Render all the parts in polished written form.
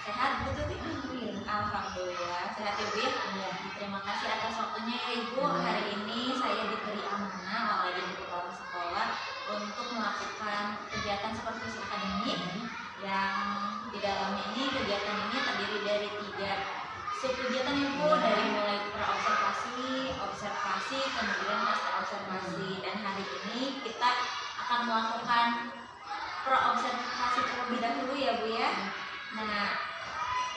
Sehat Bu Tuti? Alhamdulillah sehat ya Bu ya. Terima kasih atas waktunya ya Ibu. Hari ini saya diberi amanah oleh Ibu Kepala Sekolah untuk melakukan kegiatan supervisi akademik yang di dalamnya ini kegiatan ini terdiri dari 3 subkegiatan Ibu, dari mulai praobservasi, observasi, kemudian pasca observasi. Dan hari ini kita akan melakukan praobservasi terlebih dahulu ya Bu ya. Nah,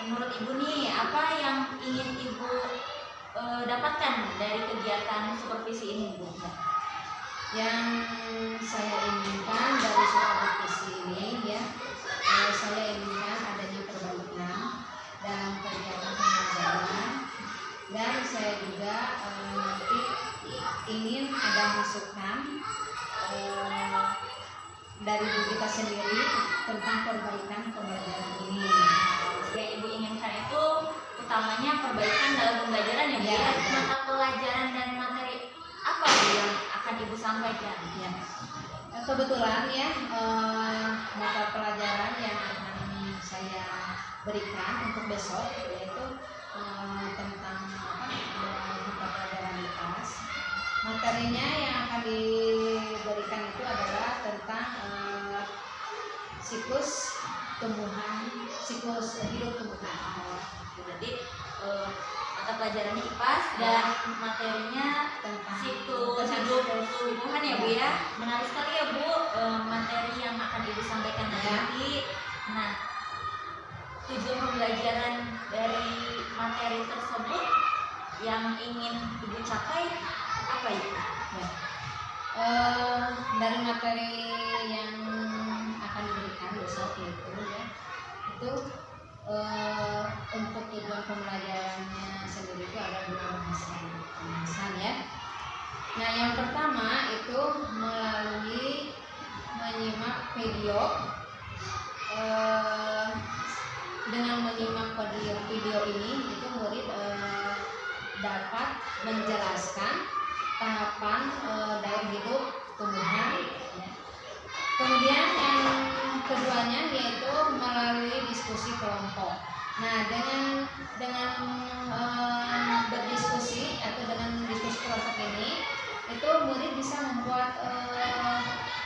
menurut Ibu nih, apa yang ingin Ibu dapatkan dari kegiatan supervisi ini Bu? Yang saya inginkan dari supervisi ini ya, saya inginkan adanya perbaikan dalam kegiatan pembelajaran, dan saya juga nanti ingin ada masukan dari diri kita sendiri tentang perbaikan pembelajaran ini. Yang Ibu inginkan itu utamanya perbaikan dalam pembelajaran ya Bu ya. Mata pelajaran dan materi apa Bu yang akan Ibu sampaikan? Ya. Kebetulan ya mata pelajaran yang akan saya berikan untuk besok yaitu tentang mata pelajaran IPAS. Materinya yang akan diberikan itu adalah tentang siklus tumbuhan, siklus hidup tumbuhan. Jadi mata pelajarannya IPAS dan materinya Tentang siklus hidup tumbuhan ya Bu ya. Menarik sekali ya Bu materi yang akan Ibu sampaikan nanti. Nah, tujuan pembelajaran dari materi tersebut yang ingin Ibu capai apa itu? Ya. Dari materi yang akan diberikan besok itu ya, itu untuk tujuan pembelajarannya sendiri itu ada 2 bahasan ya. Nah, yang pertama itu melalui menyimak video. Dengan menyimak video ini itu murid dapat menjelaskan tahapan daur hidup tumbuhan ya. Kemudian yang keduanya yaitu melalui diskusi kelompok. Nah, dengan berdiskusi atau dengan diskusi kelompok ini itu murid bisa membuat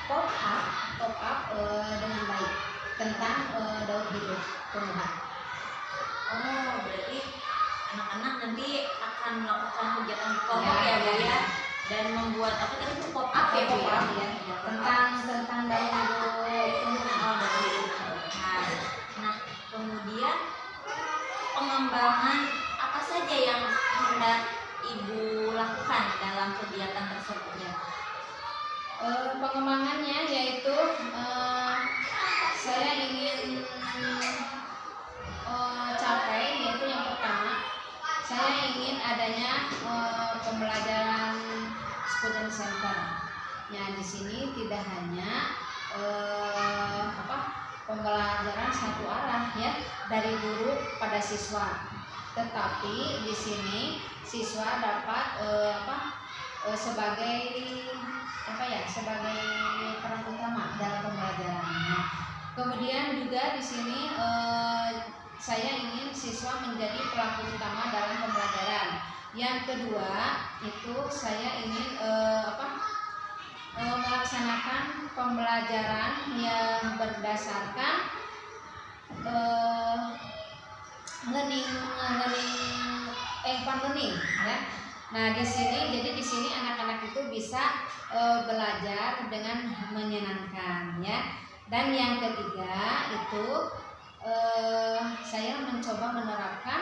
top up dengan baik tentang daur hidup tumbuhan. Oh, berarti anak-anak nanti akan melakukan kegiatan kelompok ya Bu ya, dan membuat apa tadi itu pop up ya Bu ya, tentang daur hidup tumbuhan. Oh, daur hidup tumbuhan. Nah, kemudian pengembangan apa saja yang hendak Ibu lakukan dalam kegiatan tersebut ya? Pengembangannya yaitu saya ingin capai yaitu yang pertama, saya ingin adanya pembelajaran student center. Ya, di sini tidak hanya pembelajaran satu arah ya dari guru pada siswa, tetapi di sini siswa dapat sebagai sebagai peran utama dalam pembelajarannya. Kemudian juga di sini saya ingin siswa menjadi pelaku utama dalam pembelajaran. Yang kedua itu saya ingin melaksanakan pembelajaran yang berdasarkan fun learning ya. Nah, di sini anak-anak itu bisa belajar dengan menyenangkan ya. Dan yang ketiga itu saya mencoba menerapkan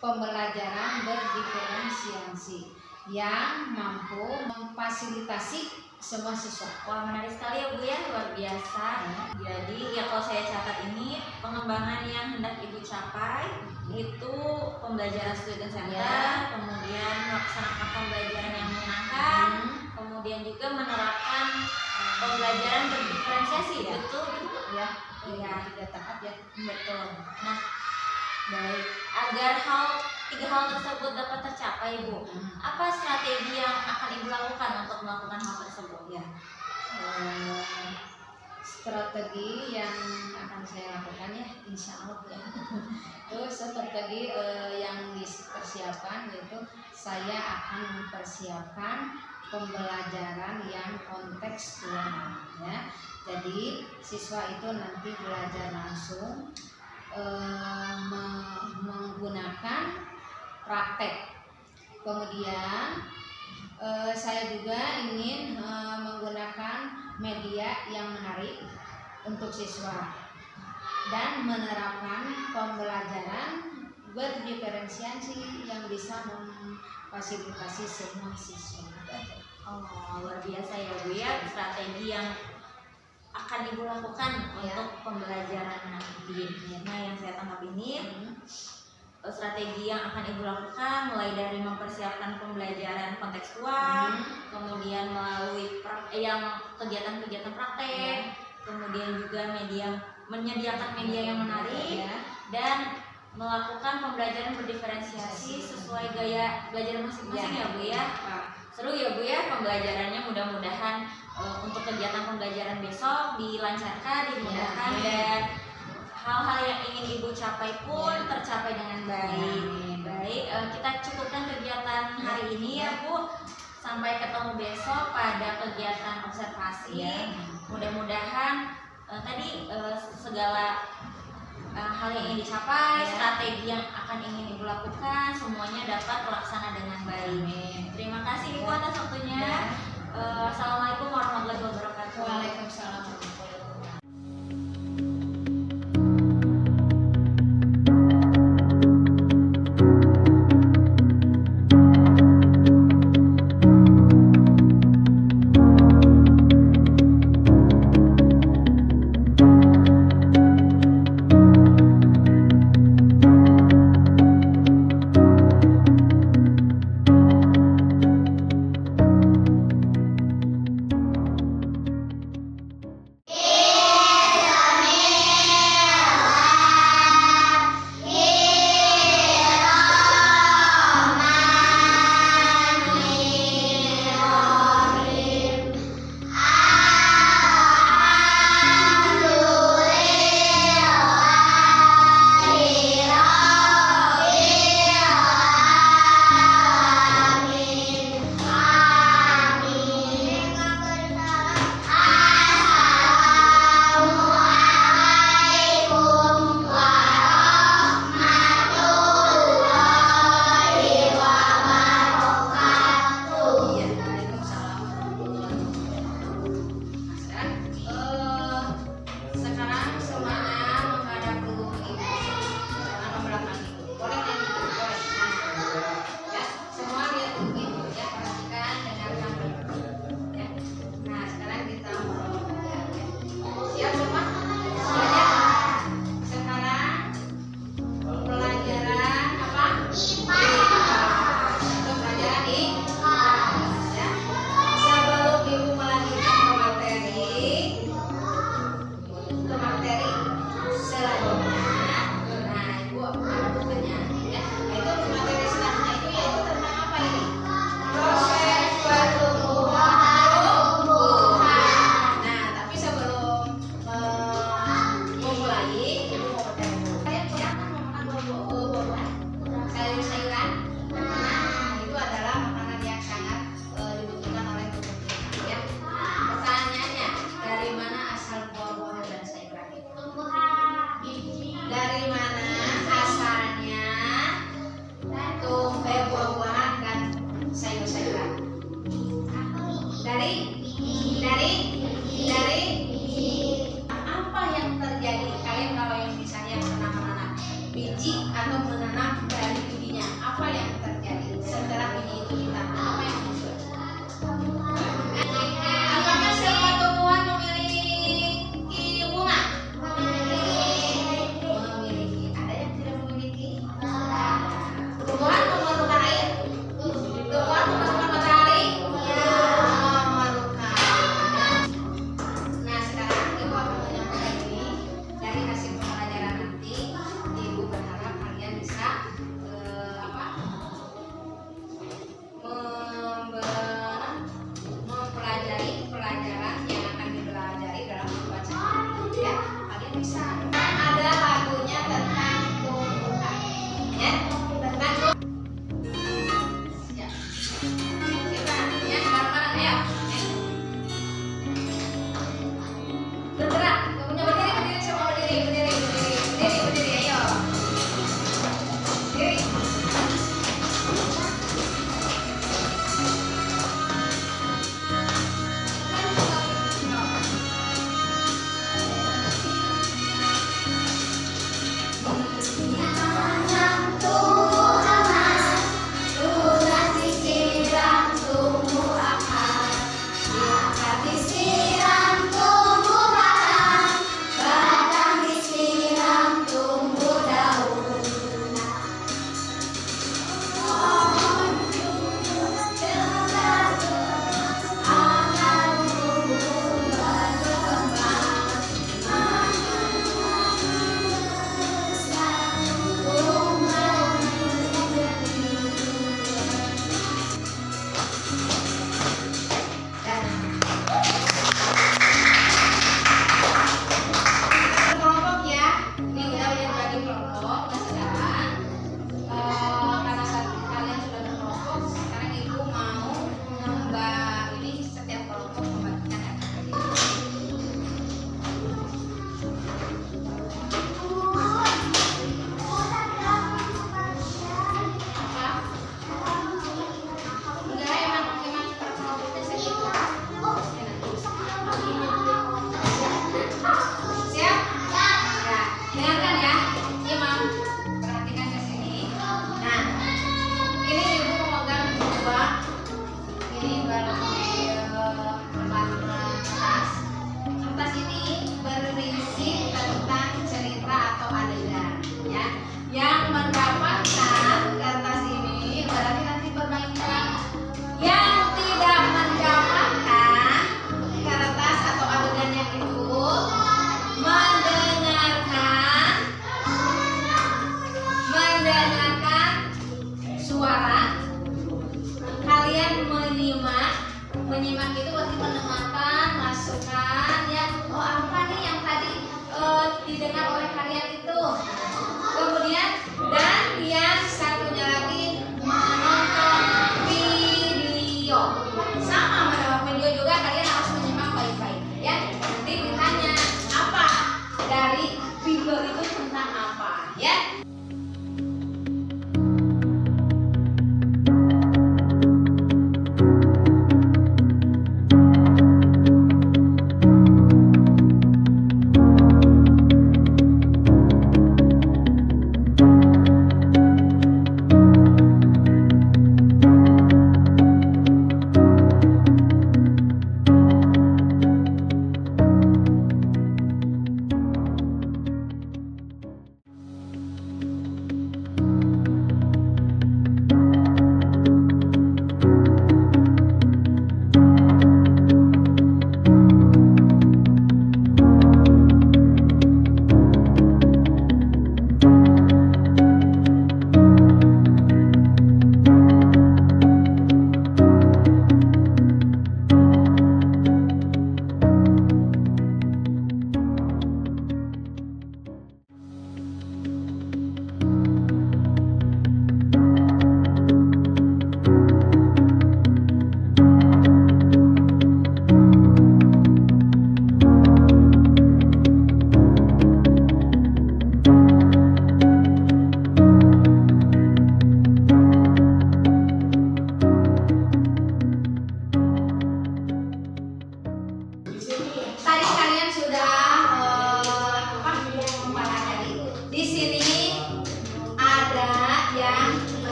pembelajaran berdiferensiasi yang mampu memfasilitasi semua siswa. Wah, menarik sekali ya Bu ya, luar biasa. Jadi ya kalau saya catat ini pengembangan yang hendak Ibu capai itu pembelajaran student center, kemudian melaksanakan pembelajaran yang menyenangkan, kemudian juga menerapkan pembelajaran berdiferensiasi ya. Betul Ya, iya, tidak tahap ya. betul. Nah, baik, agar 3 hal tersebut dapat tercapai Bu, apa strategi yang akan Ibu lakukan untuk melakukan hal tersebut? Ya, strategi yang akan saya lakukan ya, insya Allah ya. Terus strategi yang dipersiapkan yaitu saya akan mempersiapkan pembelajaran yang kontekstual ya. Jadi siswa itu nanti belajar langsung menggunakan praktek. Kemudian saya juga ingin menggunakan media yang menarik untuk siswa dan menerapkan pembelajaran berdiferensiasi yang bisa memfasilitasi semua siswa. Oh, luar biasa ya Bu ya, strategi yang akan Ibu lakukan untuk pembelajaran nanti. Nah, yang saya tangkap ini strategi yang akan Ibu lakukan mulai dari mempersiapkan pembelajaran kontekstual, kemudian melalui yang kegiatan-kegiatan praktek, kemudian juga menyediakan media yang menarik, dan melakukan pembelajaran berdiferensiasi sesuai gaya belajar masing-masing ya Bu ya. Seru ya Bu ya pembelajarannya, mudah-mudahan untuk kegiatan pembelajaran besok dilancarkan, dimudahkan, dan hal-hal yang ingin Ibu capai pun tercapai dengan baik. Baik, kita cukupkan kegiatan hari ini ya Bu. Sampai ketemu besok pada kegiatan observasi. Mudah-mudahan tadi segala hal yang ingin dicapai, strategi yang akan ingin Ibu lakukan, semuanya dapat terlaksana dengan baik. Terima kasih Ibu atas waktunya. Assalamualaikum warahmatullahi wabarakatuh. Waalaikumsalam.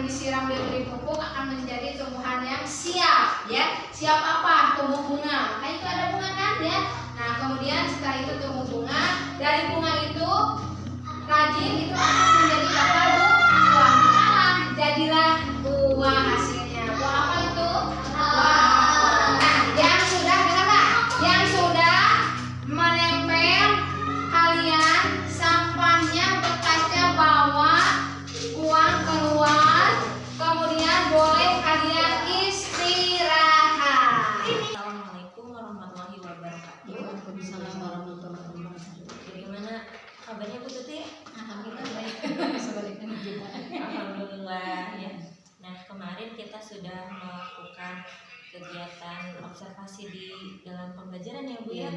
disiram diberi pupuk akan menjadi tumbuhan yang siap, ya. Siap apa? Tumbuh bunga. Makanya itu ada bunga kan, ya. Nah, kemudian setelah itu tumbuh bunga, dari bunga itu rajin itu akan menjadi bakal buah. Nah, jadilah buah hasilnya. Buah apa itu? Buah. Nah, yang sudah dengarlah, yang sudah menempel kalian sampahnya bekasnya bawa buang keluar, kemudian boleh kalian istirahat. Assalamualaikum warahmatullahi wabarakatuh. Waalaikumsalam warahmatullahi wabarakatuh. Bagaimana kabarnya Bu Tuti? Alhamdulillah baik. Sebaliknya juga. Alhamdulillah ya. Nah, kemarin kita sudah melakukan kegiatan observasi di dalam pembelajaran ya Bu ya.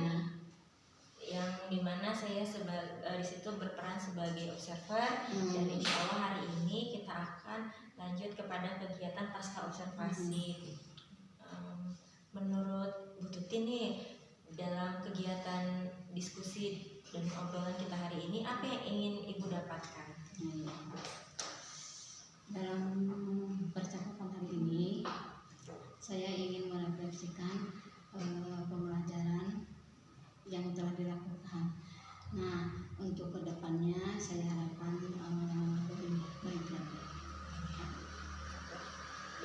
Yang dimana saya di situ berperan sebagai observer dan insya Allah hari ini kita akan lanjut kepada kegiatan pasca observasi. Menurut Bu Tuti nih, dalam kegiatan diskusi dan obrolan kita hari ini apa yang ingin Ibu dapatkan? Dalam percakapan hari ini saya ingin merefleksikan pembelajaran yang telah dilakukan. Nah, untuk kedepannya saya harapkan lebih baik lagi.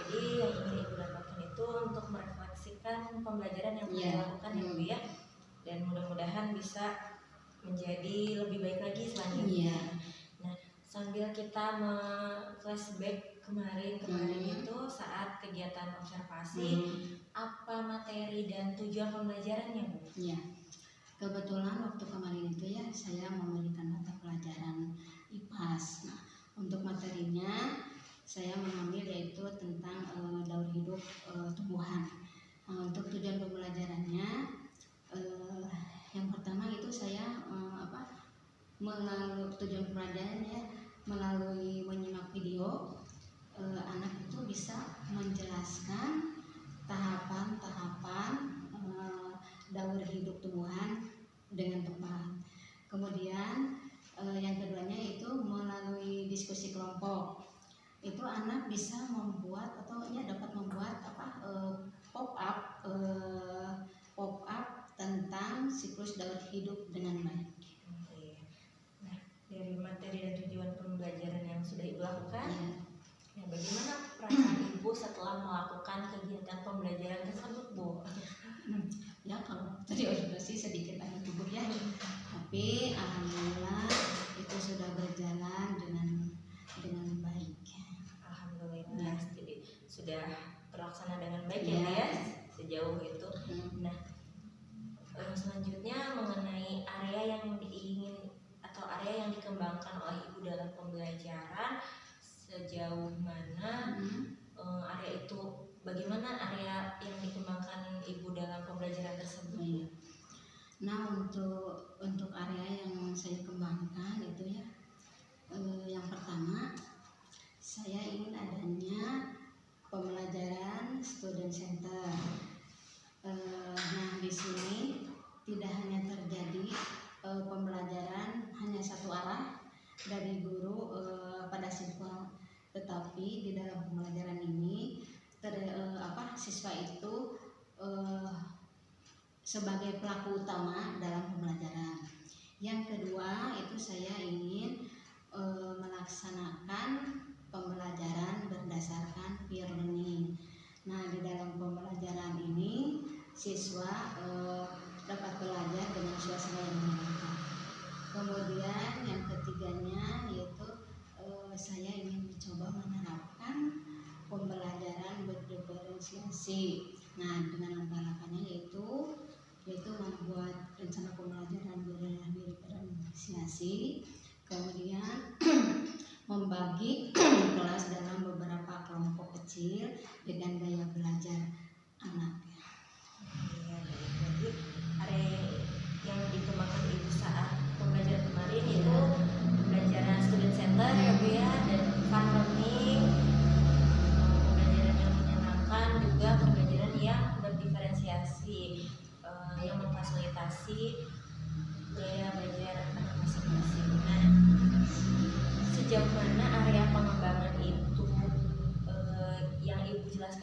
Jadi yang ingin Ibu dapatkan itu untuk merefleksikan pembelajaran yang telah dilakukan ya Bu ya, dan mudah-mudahan bisa menjadi lebih baik lagi selanjutnya. Nah, sambil kita flashback kemarin itu saat kegiatan observasi, apa materi dan tujuan pembelajarannya Bu? Iya. Kebetulan waktu kemarin itu ya saya memberikan mata pelajaran IPAS. Nah, untuk materinya saya mengambil yaitu tentang daur hidup tumbuhan. Nah, untuk tujuan pembelajarannya yang pertama itu saya melalui tujuan pembelajarannya melalui menyimak video anak itu bisa menjelaskan tahapan-tahapan daur hidup tumbuhan dengan tepat. Kemudian yang keduanya itu melalui diskusi kelompok. Itu anak bisa membuat atau dapat membuat pop up tentang siklus daur hidup dengan baik. Nah, dari materi dan tujuan pembelajaran yang sudah Ibu lakukan, bagaimana perasaan Ibu setelah melakukan kegiatan pembelajaran tersebut Bu? Ya, kalau tadi observasi sedikit agak gugup ya, tapi alhamdulillah itu sudah berjalan dengan baik. Alhamdulillah, jadi sudah terlaksana dengan baik ya sejauh itu. Nah, selanjutnya mengenai area yang diingin atau area yang dikembangkan oleh Ibu dalam pembelajaran, sejauh mana area itu, bagaimana area yang dikembangkan Ibu dalam pembelajaran tersebut? Nah, untuk area yang saya kembangkan itu ya, yang pertama saya ingin adanya pembelajaran student center. Nah, di sini tidak hanya terjadi pembelajaran hanya satu arah dari guru pada siswa, tetapi di dalam pembelajaran ini siswa itu sebagai pelaku utama dalam pembelajaran. Yang kedua itu saya ingin melaksanakan pembelajaran berdasarkan peer learning. Nah, di dalam pembelajaran ini siswa dapat belajar dengan suasana yang menyenangkan. Kemudian yang ketiganya yaitu saya ingin mencoba menerapkan pembelajaran berdiferensiasi. Nah, dengan langkah-langkahnya yaitu membuat rencana pembelajaran berdiferensiasi, kemudian membagi kelas dalam beberapa kelompok kecil dengan gaya belajar anak. Jadi area yang dikembangkan Ibu saat pembelajaran kemarin itu pembelajaran student center ya Bu ya, dan fun learning, pembelajaran yang menyenangkan, juga pembelajaran yang berdiferensiasi, yang memfasilitasi gaya belajar anak masing-masing. Nah, sejauh mana area pengembangan itu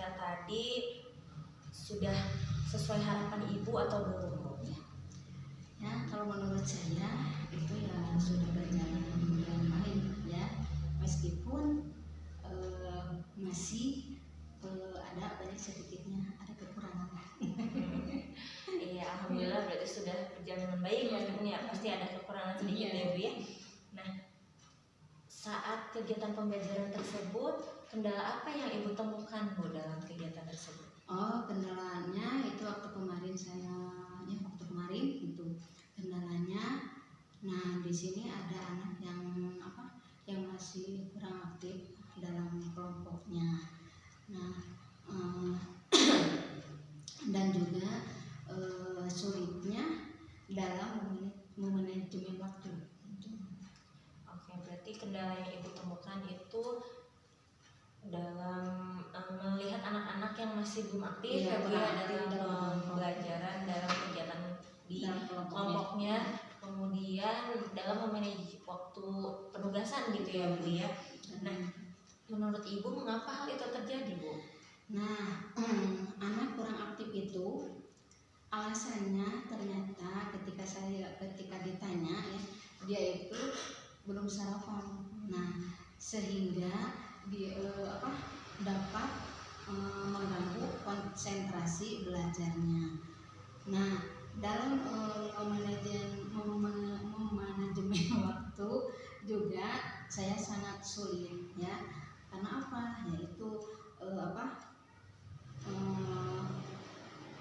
singkat tadi sudah sesuai harapan Ibu atau belum, Bu? Ya, kalau menurut saya itu ya sudah berjalan dengan baik ya, meskipun masih ada banyak sedikitnya ada kekurangan. Iya, alhamdulillah berarti sudah berjalan dengan baik meskipun ya pasti ada kekurangan sedikit ya Bu ya. Nah, saat kegiatan pembelajaran tersebut, kendala apa yang Ibu temukan Bu dalam kegiatan tersebut? Oh, kendalanya itu waktu kemarin itu kendalanya. Nah, di sini ada anak yang masih kurang aktif dalam kelompoknya. Nah, dan juga sulitnya dalam memanajemen waktu. Oke, berarti kendala yang Ibu temukan itu dalam melihat anak-anak yang masih belum aktif Iya, ya Bu belum ya, aktif dalam dalam pembelajaran, dalam kegiatan di dalam kelompoknya, kemudian dalam memanage waktu penugasan gitu ya Bu ya. Nah, menurut Ibu mengapa hal itu terjadi Bu? Nah, anak kurang aktif itu alasannya ternyata ketika ditanya ya, dia itu belum sarapan. Nah, sehingga dia dapat mengganggu konsentrasi belajarnya. Nah, dalam memanajemen waktu juga saya sangat sulit ya. Karena apa? Yaitu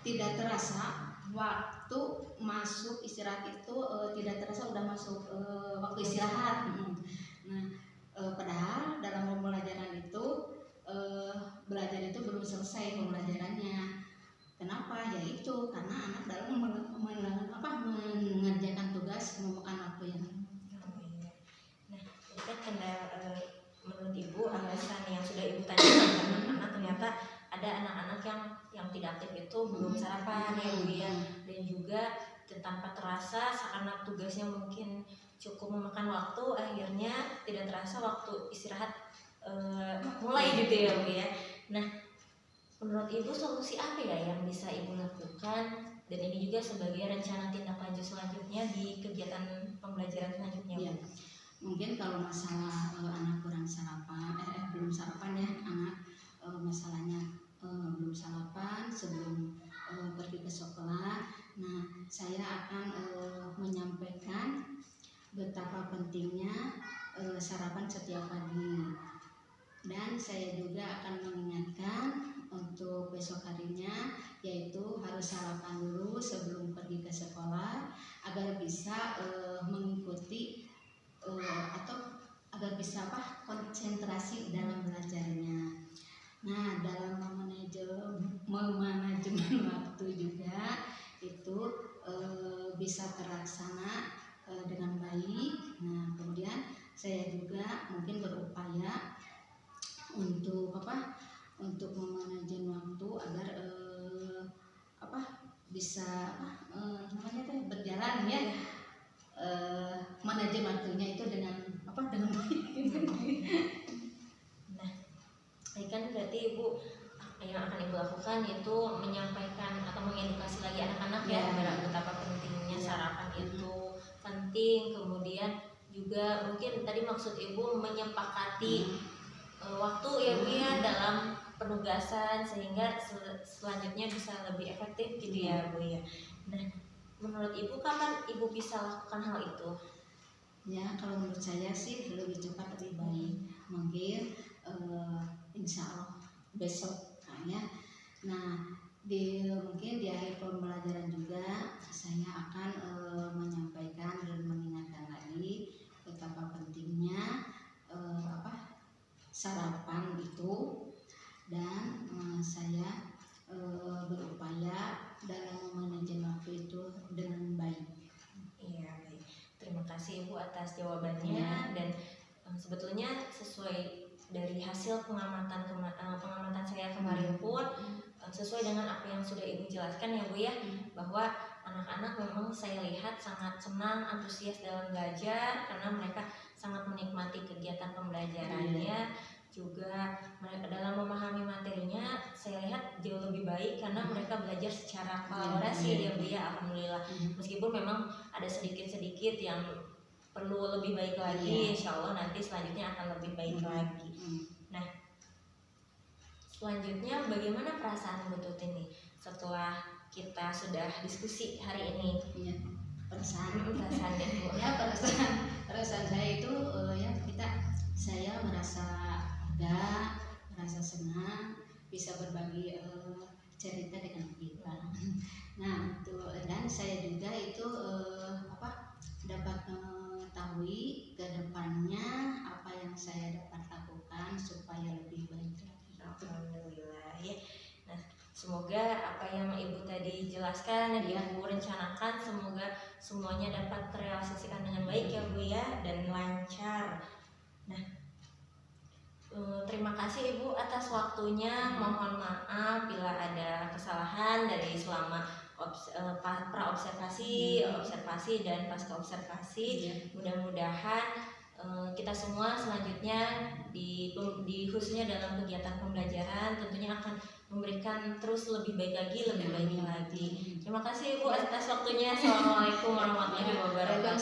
tidak terasa waktu masuk istirahat itu tidak terasa udah masuk waktu istirahat. Nah, padahal dalam pembelajaran itu belajar itu belum selesai pembelajarannya. Kenapa? Yaitu karena anak dalam mengerjakan tugas memakan waktu yang. Nah, itu kan kendala menurut Ibu alasan yang sudah Ibu tanyakan karena ternyata ada anak-anak yang tidak aktif itu belum sarapan ya Bu ya, dan juga tanpa terasa karena tugasnya mungkin cukup memakan waktu, akhirnya tidak terasa waktu istirahat mulai gitu ya Bu ya. Nah, menurut Ibu solusi apa ya yang bisa Ibu lakukan, dan ini juga sebagai rencana tindak lanjut selanjutnya di kegiatan pembelajaran selanjutnya Bu? Ya, mungkin kalau masalah anak kurang sarapan, belum sarapan ya anak, masalahnya belum sarapan sebelum pergi ke sekolah. Nah, saya akan menyampaikan betapa pentingnya sarapan setiap pagi, dan saya juga akan mengingatkan untuk besok harinya, yaitu harus sarapan dulu sebelum pergi ke sekolah agar bisa mengikuti atau agar bisa konsentrasi dalam belajarnya. Nah, dalam memanajemen waktu juga itu bisa terlaksana dengan baik. Nah, kemudian saya juga mungkin berupaya untuk memanajemen waktu agar bisa berjalan ya, manajemen waktunya itu dengan baik. Nah, ini kan berarti Ibu yang akan Ibu lakukan itu menyampaikan atau mengedukasi lagi anak-anak ya betapa pentingnya sarapan itu penting, kemudian juga mungkin tadi maksud Ibu menyepakati waktu ya Bu ya dalam penugasan sehingga selanjutnya bisa lebih efektif gitu ya Bu ya. Nah, menurut Ibu kapan Ibu bisa lakukan hal itu? Ya, kalau menurut saya sih lebih cepat lebih baik. Mungkin insya Allah besok ya. Nah, mungkin di akhir pembelajaran juga saya akan menyampaikan dan mengingatkan lagi betapa pentingnya sarapan itu, dan saya berupaya dalam memanajemen waktu itu dengan baik. Iya, baik. Terima kasih Ibu atas jawabannya, dan sebetulnya sesuai dari hasil pengamatan saya kemarin pun sesuai dengan apa yang sudah Ibu jelaskan ya Bu ya, bahwa anak-anak memang saya lihat sangat senang, antusias dalam belajar karena mereka sangat menikmati kegiatan pembelajarannya, juga dalam memahami materinya saya lihat jauh lebih baik karena mereka belajar secara kolaborasi ya Bu ya, alhamdulillah. Meskipun memang ada sedikit-sedikit yang perlu lebih baik lagi, insya Allah nanti selanjutnya akan lebih baik lagi. Nah, selanjutnya bagaimana perasaan Bu Tuti nih setelah kita sudah diskusi hari ini? Perasaannya Bu. Ya, perasaan saya itu saya merasa lega, merasa senang bisa berbagi cerita dengan kita. Nah, itu dan saya juga itu dapat mengetahui ke depannya apa yang saya dapat lakukan supaya lebih baik lagi. Alhamdulillah ya. Nah, semoga apa yang Ibu tadi jelaskan dan Ibu rencanakan semoga semuanya dapat terrealisasikan dengan baik ya Bu ya, dan lancar. Nah, terima kasih Ibu atas waktunya. Mohon maaf bila ada kesalahan dari selama observasi dan pasca observasi. Mudah-mudahan kita semua selanjutnya di khususnya dalam kegiatan pembelajaran tentunya akan memberikan terus lebih baik lagi. Terima kasih Ibu atas waktunya. Assalamualaikum warahmatullahi wabarakatuh.